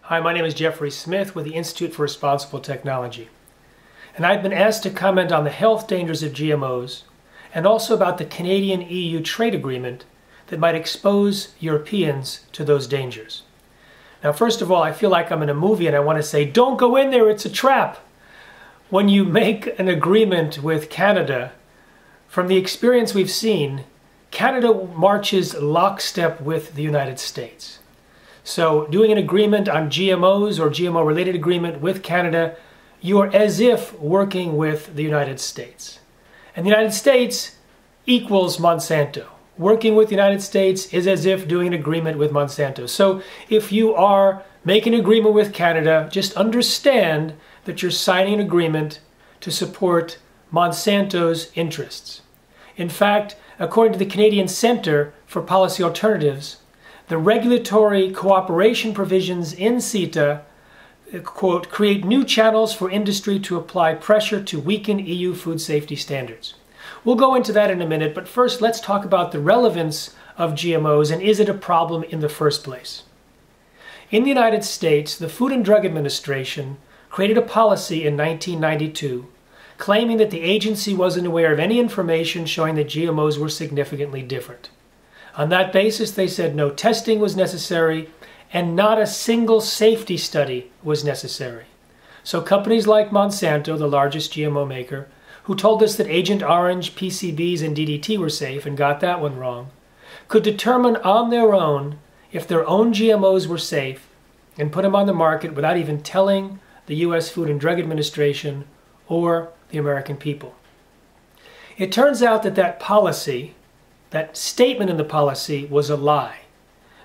Hi, my name is Jeffrey Smith with the Institute for Responsible Technology. And I've been asked to comment on the health dangers of GMOs and also about the Canadian-EU trade agreement that might expose Europeans to those dangers. Now, first of all, I feel like I'm in a movie and I want to say, don't go in there, it's a trap. When you make an agreement with Canada, from the experience we've seen, Canada marches lockstep with the United States. So doing an agreement on GMOs or GMO-related agreement with Canada, you are as if working with the United States. And the United States equals Monsanto. Working with the United States is as if doing an agreement with Monsanto. So if you are making an agreement with Canada, just understand that you're signing an agreement to support Monsanto's interests. In fact, according to the Canadian Centre for Policy Alternatives, the regulatory cooperation provisions in CETA, quote, create new channels for industry to apply pressure to weaken EU food safety standards. We'll go into that in a minute, but first let's talk about the relevance of GMOs and is it a problem in the first place. In the United States, the Food and Drug Administration created a policy in 1992 claiming that the agency wasn't aware of any information showing that GMOs were significantly different. On that basis, they said no testing was necessary and not a single safety study was necessary. So companies like Monsanto, the largest GMO maker, who told us that Agent Orange, PCBs, and DDT were safe and got that one wrong, could determine on their own if their own GMOs were safe and put them on the market without even telling the U.S. Food and Drug Administration or the American people. It turns out that that policy, that statement in the policy, was a lie.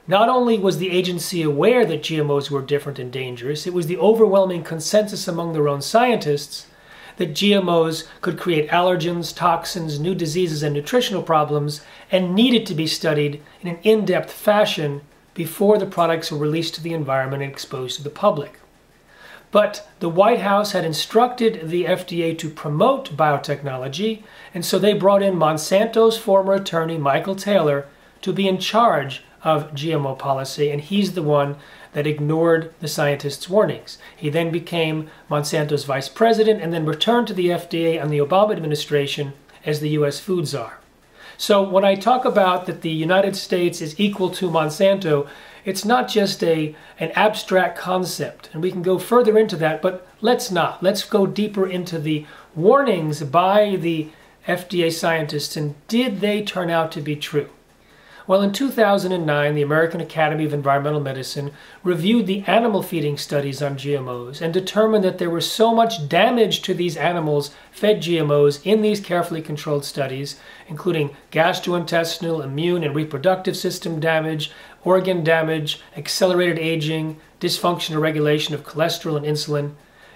Not only was the agency aware that GMOs were different and dangerous, it was the overwhelming consensus among their own scientists that GMOs could create allergens, toxins, new diseases, and nutritional problems, and needed to be studied in an in-depth fashion before the products were released to the environment and exposed to the public. But the White House had instructed the FDA to promote biotechnology, and so they brought in Monsanto's former attorney, Michael Taylor, to be in charge of GMO policy, and he's the one that ignored the scientists' warnings. He then became Monsanto's vice president and then returned to the FDA and the Obama administration as the U.S. food czar. So when I talk about that the United States is equal to Monsanto, it's not just an abstract concept, and we can go further into that, but let's not. Let's go deeper into the warnings by the FDA scientists, and did they turn out to be true? Well, in 2009, the American Academy of Environmental Medicine reviewed the animal feeding studies on GMOs and determined that there was so much damage to these animals fed GMOs in these carefully controlled studies, including gastrointestinal, immune, and reproductive system damage, organ damage, accelerated aging, dysfunctional regulation of cholesterol and insulin.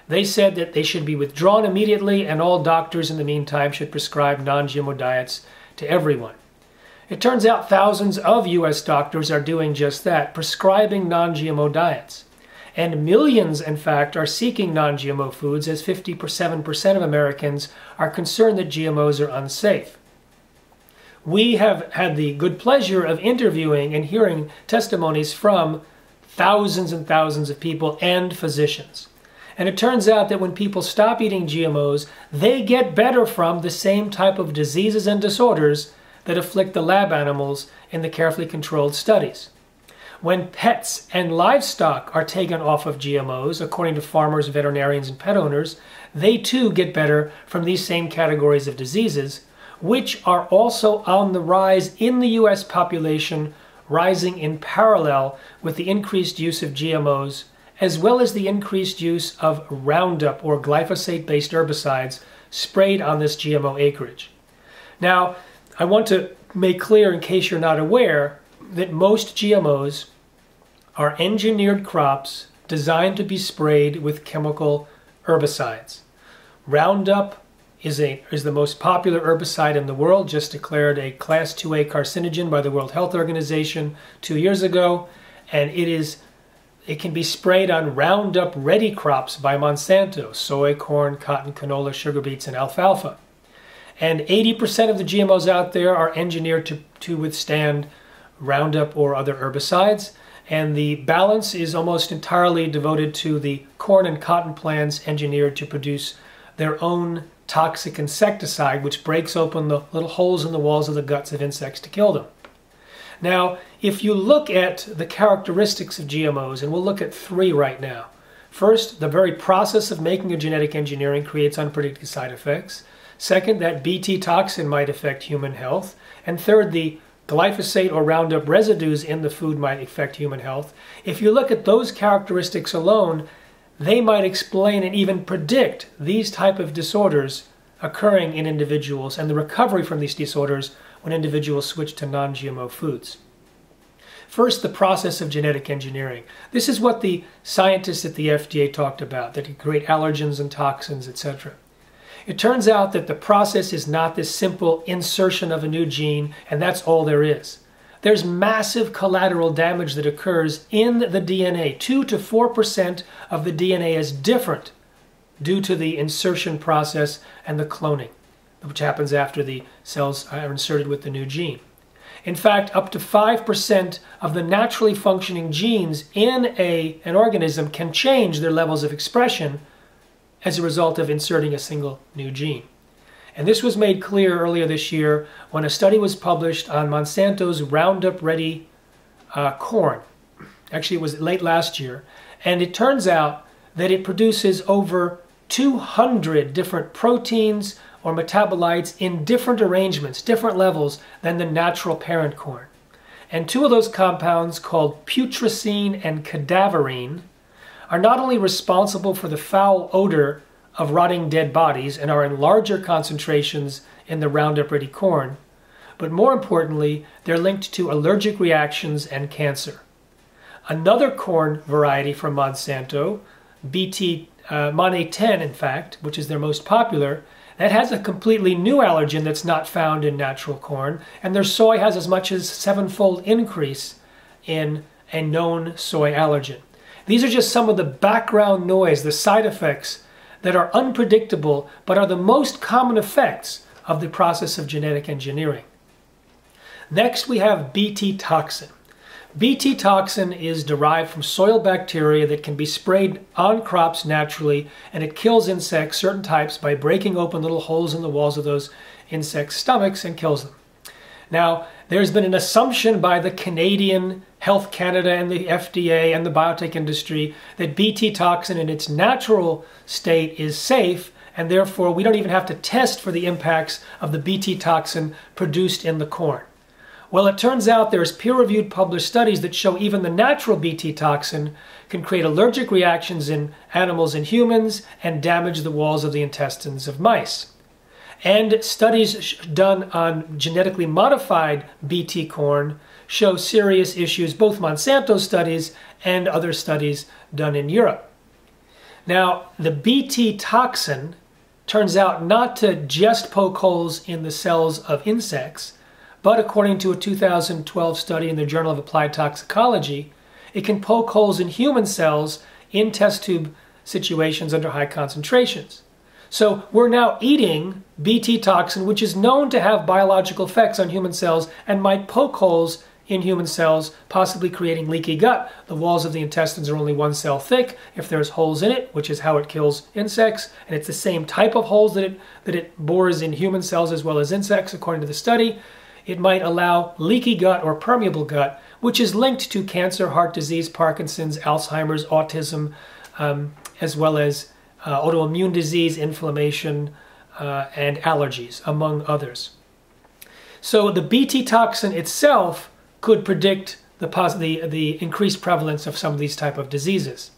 They said that they should be withdrawn immediately, and all doctors in the meantime should prescribe non-GMO diets to everyone. It turns out thousands of U.S. doctors are doing just that, prescribing non-GMO diets. And millions, in fact, are seeking non-GMO foods, as 57% of Americans are concerned that GMOs are unsafe. We have had the good pleasure of interviewing and hearing testimonies from thousands and thousands of people and physicians. And it turns out that when people stop eating GMOs, they get better from the same type of diseases and disorders that afflict the lab animals in the carefully controlled studies. When pets and livestock are taken off of GMOs, according to farmers, veterinarians, and pet owners, they too get better from these same categories of diseases, which are also on the rise in the U.S. population, rising in parallel with the increased use of GMOs, as well as the increased use of Roundup or glyphosate-based herbicides sprayed on this GMO acreage. Now, I want to make clear, in case you're not aware, that most GMOs are engineered crops designed to be sprayed with chemical herbicides. Roundup is the most popular herbicide in the world, just declared a Class 2A carcinogen by the World Health Organization 2 years ago, and it can be sprayed on Roundup-ready crops by Monsanto: soy, corn, cotton, canola, sugar beets, and alfalfa. And 80% of the GMOs out there are engineered to withstand Roundup or other herbicides. and the balance is almost entirely devoted to the corn and cotton plants engineered to produce their own toxic insecticide, which breaks open the little holes in the walls of the guts of insects to kill them. Now, if you look at the characteristics of GMOs, and we'll look at 3 right now. First, the very process of making a genetic engineering creates unpredicted side effects. Second, that Bt toxin might affect human health. And third, the glyphosate or Roundup residues in the food might affect human health. If you look at those characteristics alone, they might explain and even predict these type of disorders occurring in individuals and the recovery from these disorders when individuals switch to non-GMO foods. First, the process of genetic engineering. This is what the scientists at the FDA talked about, that can create allergens and toxins, etc. It turns out that the process is not this simple insertion of a new gene, and that's all there is. There's massive collateral damage that occurs in the DNA. 2 to 4% of the DNA is different due to the insertion process and the cloning, which happens after the cells are inserted with the new gene. In fact, up to 5% of the naturally functioning genes in an organism can change their levels of expression as a result of inserting a single new gene. And this was made clear earlier this year when a study was published on Monsanto's Roundup Ready corn. Actually, it was late last year. And it turns out that it produces over 200 different proteins or metabolites in different arrangements, different levels than the natural parent corn. And 2 of those compounds, called putrescine and cadaverine, are not only responsible for the foul odor of rotting dead bodies and are in larger concentrations in the Roundup Ready corn, but more importantly, they're linked to allergic reactions and cancer. Another corn variety from Monsanto, Monay 10 in fact, which is their most popular, that has a completely new allergen that's not found in natural corn, and their soy has as much as 7-fold increase in a known soy allergen. These are just some of the background noise, the side effects that are unpredictable but are the most common effects of the process of genetic engineering. Next, we have Bt toxin. Bt toxin is derived from soil bacteria that can be sprayed on crops naturally, and it kills insects, certain types, by breaking open little holes in the walls of those insects' stomachs and kills them. Now, there's been an assumption by the Canadian Health Canada and the FDA and the biotech industry that Bt toxin in its natural state is safe, and therefore we don't even have to test for the impacts of the Bt toxin produced in the corn. Well, it turns out there's peer-reviewed published studies that show even the natural Bt toxin can create allergic reactions in animals and humans and damage the walls of the intestines of mice. And studies done on genetically modified Bt corn show serious issues, both Monsanto studies and other studies done in Europe. Now, the Bt toxin turns out not to just poke holes in the cells of insects, but according to a 2012 study in the Journal of Applied Toxicology, it can poke holes in human cells in test tube situations under high concentrations. So we're now eating Bt toxin, which is known to have biological effects on human cells and might poke holes in human cells, possibly creating leaky gut. The walls of the intestines are only 1 cell thick if there's holes in it, which is how it kills insects, and it's the same type of holes that it bores in human cells as well as insects, according to the study. It might allow leaky gut or permeable gut, which is linked to cancer, heart disease, Parkinson's, Alzheimer's, autism, as well as autoimmune disease, inflammation, and allergies, among others. So the Bt toxin itself could predict the increased prevalence of some of these type of diseases.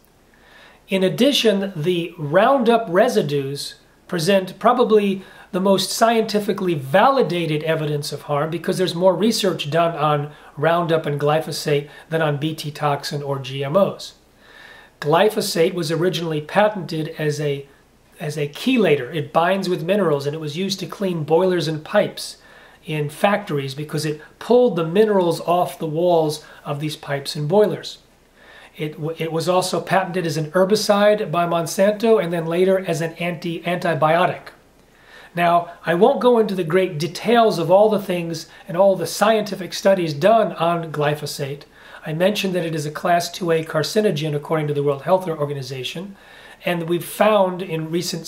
In addition, the Roundup residues present probably the most scientifically validated evidence of harm because there's more research done on Roundup and glyphosate than on Bt toxin or GMOs. Glyphosate was originally patented as a chelator. It binds with minerals, and it was used to clean boilers and pipes in factories because it pulled the minerals off the walls of these pipes and boilers. It was also patented as an herbicide by Monsanto and then later as an antibiotic. Now, I won't go into the great details of all the things and all the scientific studies done on glyphosate. I mentioned that it is a Class 2A carcinogen according to the World Health Organization. And we've found in recent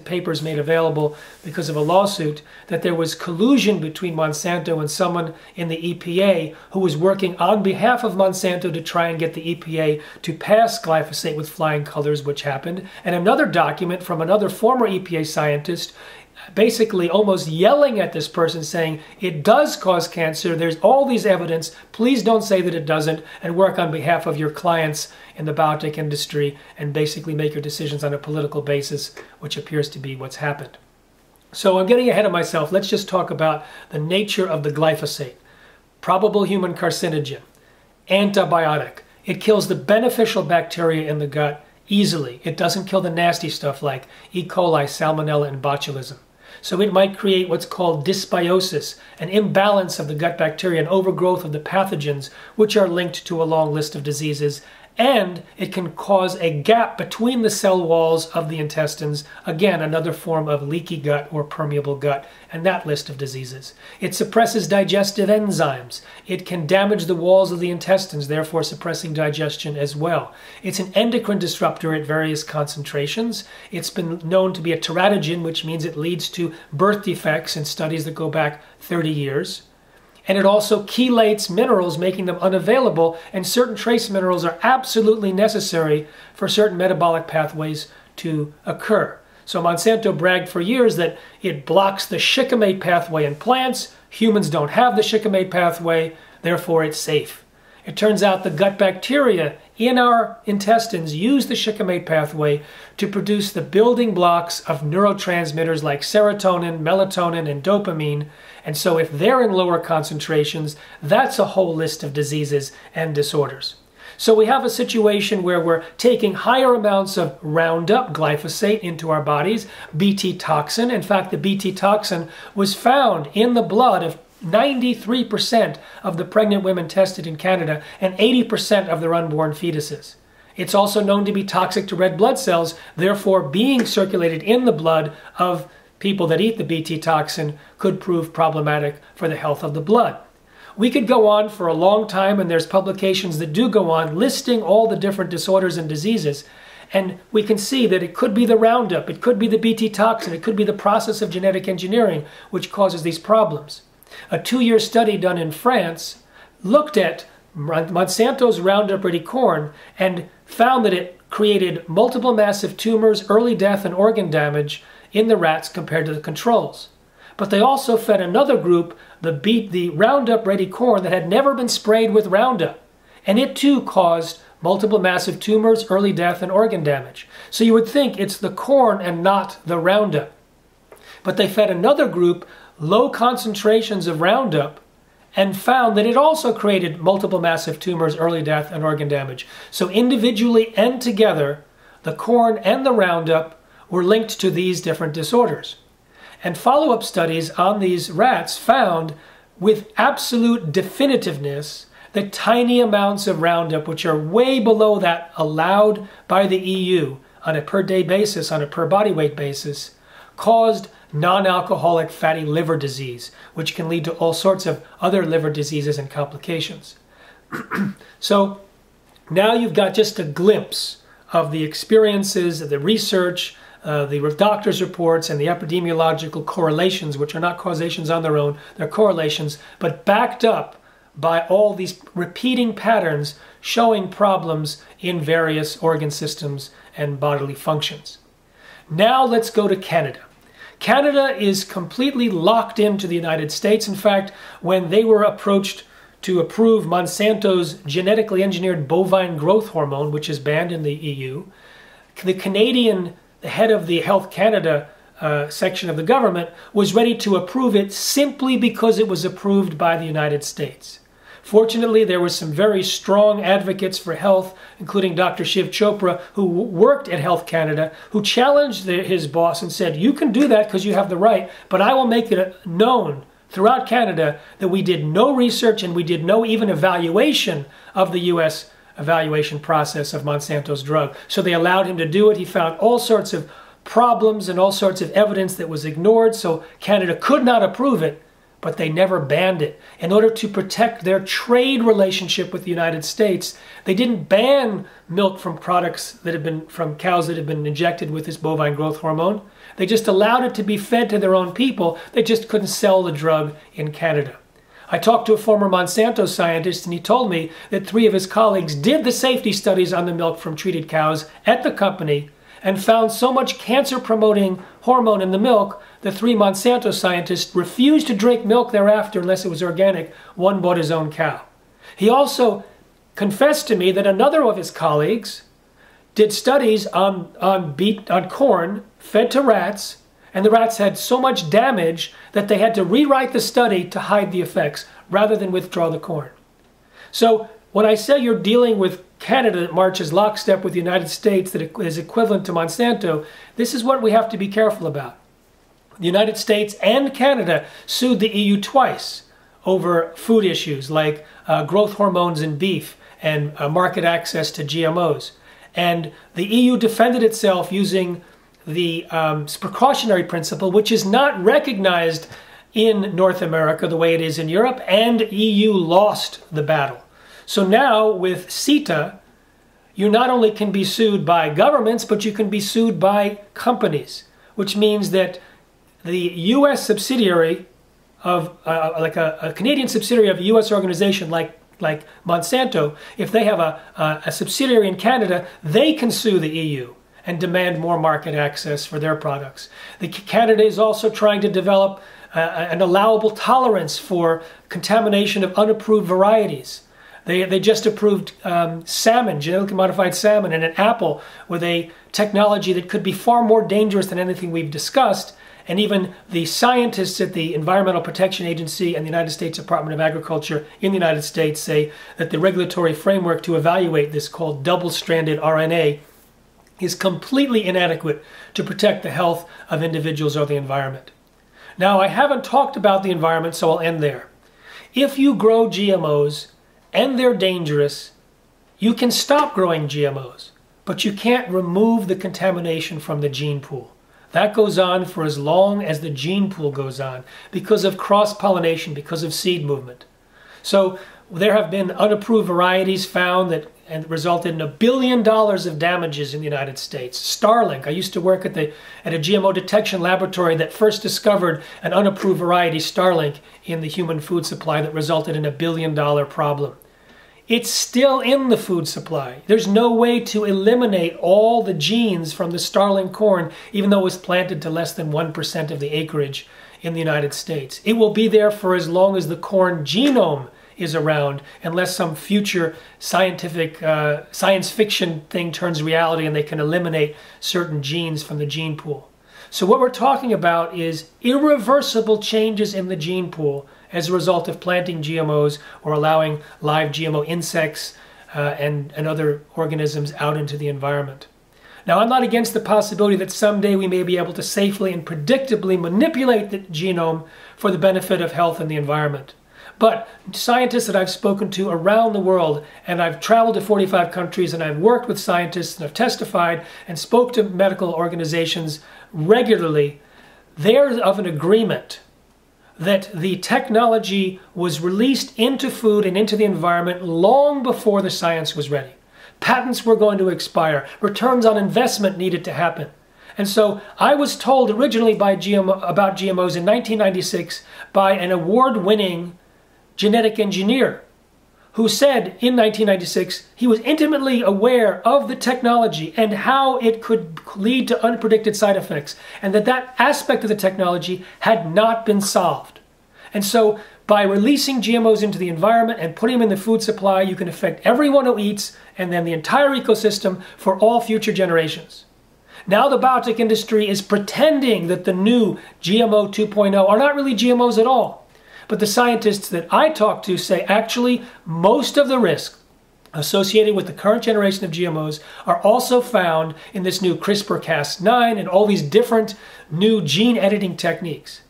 papers made available because of a lawsuit that there was collusion between Monsanto and someone in the EPA who was working on behalf of Monsanto to try and get the EPA to pass glyphosate with flying colors, which happened. And another document from another former EPA scientist basically almost yelling at this person saying, it does cause cancer, there's all these evidence, please don't say that it doesn't, and work on behalf of your clients in the biotech industry and basically make your decisions on a political basis, which appears to be what's happened. So I'm getting ahead of myself. Let's just talk about the nature of the glyphosate. Probable human carcinogen, antibiotic. It kills the beneficial bacteria in the gut easily. It doesn't kill the nasty stuff like E. coli, salmonella, and botulism. So it might create what's called dysbiosis, an imbalance of the gut bacteria, an overgrowth of the pathogens, which are linked to a long list of diseases. And it can cause a gap between the cell walls of the intestines, again, another form of leaky gut or permeable gut, and that list of diseases. It suppresses digestive enzymes. It can damage the walls of the intestines, therefore suppressing digestion as well. It's an endocrine disruptor at various concentrations. It's been known to be a teratogen, which means it leads to birth defects in studies that go back 30 years. And it also chelates minerals, making them unavailable, and certain trace minerals are absolutely necessary for certain metabolic pathways to occur. So Monsanto bragged for years that it blocks the shikimate pathway in plants. Humans don't have the shikimate pathway, therefore it's safe. It turns out the gut bacteria in our intestines use the shikimate pathway to produce the building blocks of neurotransmitters like serotonin, melatonin, and dopamine. And so if they're in lower concentrations, that's a whole list of diseases and disorders. So we have a situation where we're taking higher amounts of Roundup, glyphosate, into our bodies, Bt toxin. In fact, the Bt toxin was found in the blood of 93% of the pregnant women tested in Canada and 80% of their unborn fetuses. It's also known to be toxic to red blood cells, therefore being circulated in the blood of people that eat the Bt toxin could prove problematic for the health of the blood. We could go on for a long time, and there's publications that do go on listing all the different disorders and diseases. And we can see that it could be the Roundup, it could be the Bt toxin, it could be the process of genetic engineering which causes these problems. A 2-year study done in France looked at Monsanto's Roundup Ready corn and found that it created multiple massive tumors, early death, and organ damage in the rats compared to the controls. But they also fed another group the Roundup Ready corn that had never been sprayed with Roundup, and it too caused multiple massive tumors, early death, and organ damage. So you would think it's the corn and not the Roundup. But they fed another group low concentrations of Roundup and found that it also created multiple massive tumors, early death, and organ damage. So individually and together, the corn and the Roundup were linked to these different disorders. And follow-up studies on these rats found with absolute definitiveness that tiny amounts of Roundup, which are way below that allowed by the EU on a per-day basis, on a per-body weight basis, caused non-alcoholic fatty liver disease, which can lead to all sorts of other liver diseases and complications. So now you've got just a glimpse of the experiences, of the research, the doctor's reports, and the epidemiological correlations, which are not causations on their own, they're correlations, but backed up by all these repeating patterns showing problems in various organ systems and bodily functions. Now let's go to Canada. Canada is completely locked into the United States. In fact, when they were approached to approve Monsanto's genetically engineered bovine growth hormone, which is banned in the EU, the head of the Health Canada section of the government was ready to approve it simply because it was approved by the United States. Fortunately, there were some very strong advocates for health, including Dr. Shiv Chopra, who worked at Health Canada, who challenged his boss and said, you can do that because you have the right, but I will make it known throughout Canada that we did no research and we did no even evaluation of the U.S. evaluation process of Monsanto's drug. So they allowed him to do it. He found all sorts of problems and all sorts of evidence that was ignored, so Canada could not approve it. but they never banned it. In order to protect their trade relationship with the United States, they didn't ban milk from products that have been from cows that have been injected with this bovine growth hormone. They just allowed it to be fed to their own people. They just couldn't sell the drug in Canada. I talked to a former Monsanto scientist, and he told me that 3 of his colleagues did the safety studies on the milk from treated cows at the company and found so much cancer-promoting hormone in the milk, the 3 Monsanto scientists refused to drink milk thereafter unless it was organic. One bought his own cow. He also confessed to me that another of his colleagues did studies on corn fed to rats, and the rats had so much damage that they had to rewrite the study to hide the effects rather than withdraw the corn. So when I say you're dealing with Canada that marches lockstep with the United States that is equivalent to Monsanto, this is what we have to be careful about. The United States and Canada sued the EU twice over food issues like growth hormones in beef and market access to GMOs. And the EU defended itself using the precautionary principle, which is not recognized in North America the way it is in Europe, and EU lost the battle. So now with CETA, you not only can be sued by governments, but you can be sued by companies, which means that the U.S. subsidiary of, like a Canadian subsidiary of a U.S. organization like Monsanto, if they have a subsidiary in Canada, they can sue the EU and demand more market access for their products. Canada is also trying to develop an allowable tolerance for contamination of unapproved varieties. They just approved salmon, genetically modified salmon, and an apple with a technology that could be far more dangerous than anything we've discussed. And even the scientists at the Environmental Protection Agency and the United States Department of Agriculture in the United States say that the regulatory framework to evaluate this, called double-stranded RNA, is completely inadequate to protect the health of individuals or the environment. Now, I haven't talked about the environment, so I'll end there. If you grow GMOs and they're dangerous, you can stop growing GMOs, but you can't remove the contamination from the gene pool. That goes on for as long as the gene pool goes on because of cross-pollination, because of seed movement. So there have been unapproved varieties found that resulted in $1 billion of damages in the United States. Starlink, I used to work at a GMO detection laboratory that first discovered an unapproved variety, Starlink, in the human food supply that resulted in $1 billion problem. It's still in the food supply. There's no way to eliminate all the genes from the Starlink corn, even though it was planted to less than 1% of the acreage in the United States. It will be there for as long as the corn genome is around, unless some future scientific science fiction thing turns reality and they can eliminate certain genes from the gene pool. So what we're talking about is irreversible changes in the gene pool as a result of planting GMOs or allowing live GMO insects and other organisms out into the environment. Now, I'm not against the possibility that someday we may be able to safely and predictably manipulate the genome for the benefit of health and the environment. But scientists that I've spoken to around the world, and I've traveled to 45 countries, and I've worked with scientists, and I've testified and spoke to medical organizations regularly, they're of an agreement that the technology was released into food and into the environment long before the science was ready. Patents were going to expire. Returns on investment needed to happen. And so I was told originally about GMOs in 1996 by an award-winning genetic engineer who said in 1996 he was intimately aware of the technology and how it could lead to unpredicted side effects, and that aspect of the technology had not been solved. And so by releasing GMOs into the environment and putting them in the food supply, you can affect everyone who eats and then the entire ecosystem for all future generations. Now the biotech industry is pretending that the new GMO 2.0 are not really GMOs at all. But the scientists that I talk to say actually most of the risk associated with the current generation of GMOs are also found in this new CRISPR-Cas9 and all these different new gene editing techniques.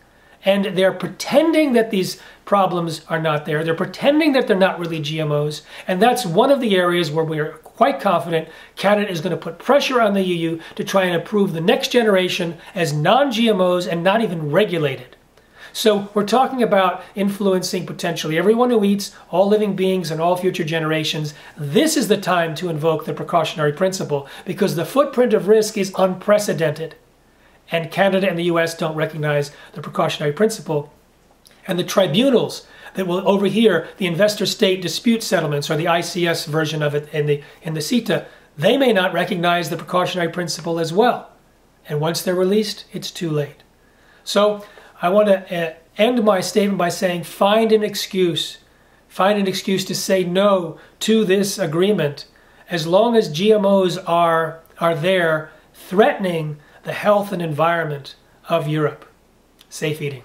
And they're pretending that these problems are not there. They're pretending that they're not really GMOs. And that's one of the areas where we're quite confident Canada is going to put pressure on the EU to try and approve the next generation as non-GMOs and not even regulated. So we're talking about influencing potentially everyone who eats, all living beings and all future generations. This is the time to invoke the precautionary principle because the footprint of risk is unprecedented. And Canada and the US don't recognize the precautionary principle. And the tribunals that will overhear the investor-state dispute settlements, or the ICS version of it in the CETA, they may not recognize the precautionary principle as well. And once they're released, it's too late. So I want to end my statement by saying find an excuse. Find an excuse to say no to this agreement as long as GMOs are there threatening the health and environment of Europe. Safe eating.